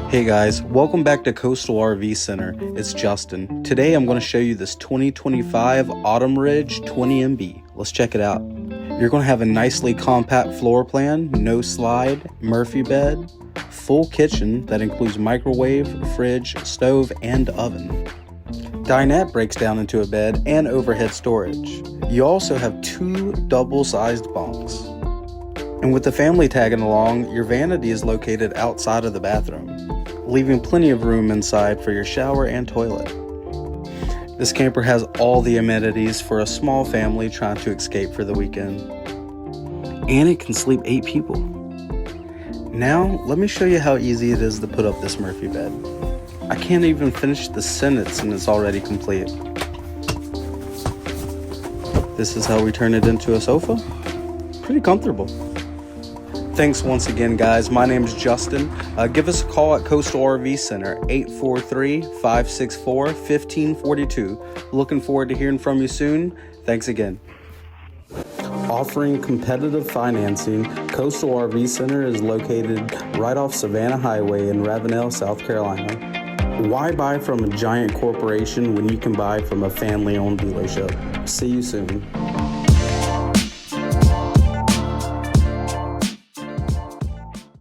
Hey guys, welcome back to Coastal RV Center. It's Justin. Today I'm going to show you this 2025 Autumn Ridge 20MB. Let's check it out. You're going to have a nicely compact floor plan, no slide, Murphy bed, full kitchen that includes microwave, fridge, stove, and oven. Dinette breaks down into a bed and overhead storage. You also have two double-sized bunks. And with the family tagging along, your vanity is located outside of the bathroom, leaving plenty of room inside for your shower and toilet. This camper has all the amenities for a small family trying to escape for the weekend. And it can sleep 8 people. Now, let me show you how easy it is to put up this Murphy bed. I can't even finish the sentence and it's already complete. This is how we turn it into a sofa. Pretty comfortable. Thanks once again, guys. My name is Justin. Give us a call at Coastal RV Center, 843-564-1542. Looking forward to hearing from you soon. Thanks again. Offering competitive financing, Coastal RV Center is located right off Savannah Highway in Ravenel, South Carolina. Why buy from a giant corporation when you can buy from a family-owned dealership? See you soon.